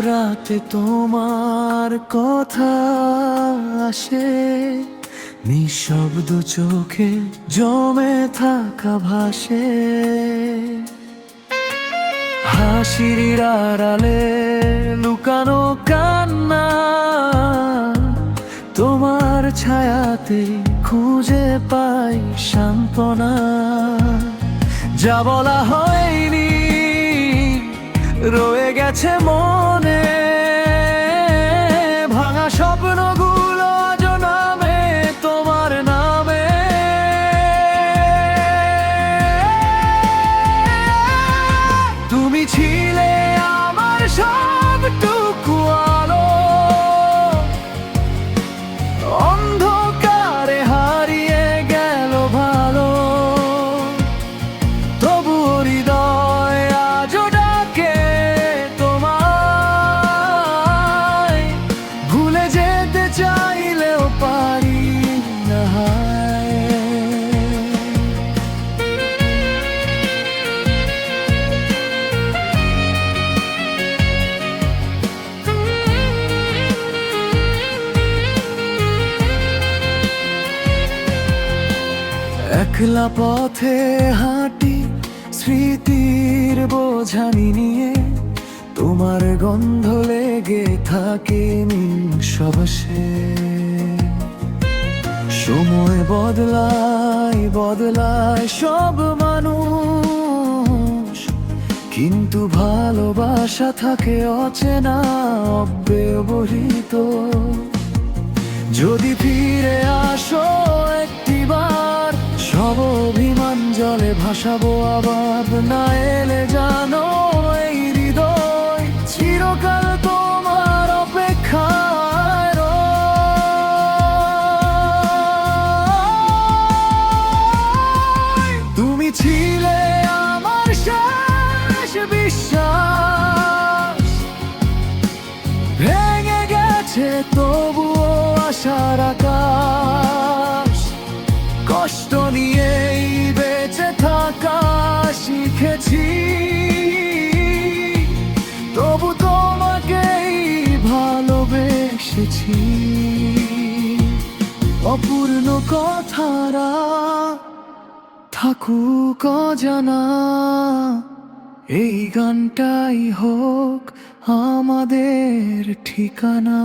রাতে তোমার কথা আসে, নিঃশব্দ চোখে জমে থাকা ভাসে। হাসির আড়ালে লুকানো কান্না, তোমার ছায়াতে খুঁজে পাই সান্ত্বনা। যা বলা হয়নি রয়ে গেছে মনে, ভাঙা স্বপ্নগুলো আজ নামে তোমার নামে। তুমি ছিলে আমার সবটুকু আলো, অন্ধকারে হারিয়ে গেল ভালো। তবু হৃদয় আজও ডাকে তোমায়, ভুলে যেতে চাইলেও পারি না। একলা পথে হাঁটি স্মৃতির বোঝানি নিয়ে, তোমার গন্ধ লেগে থাকে নিঃশ্বাসে। সময় বদলায় বদলায় সব মানুষ, কিন্তু ভালোবাসা থাকে অচেনা অব্যবহৃত। যদি ফিরে আসো একটিবার, সব অভিমান জলে ভাসাবো আবার। না এলে জানো এই হৃদয় চিরকাল তোমার অপেক্ষায় রয়। তুমি ছিলে আমার শেষ বিশ্বাস, ভেঙে গেছে তবুও আশার আকাশ। কষ্ট নিয়েই বেঁচে থাকা শিখেছি, তবু তোমাকেই ভালোবেসেছি। অপূর্ণ কথারা থাকুক অজানা, এই গানটাই হোক আমাদের ঠিকানা।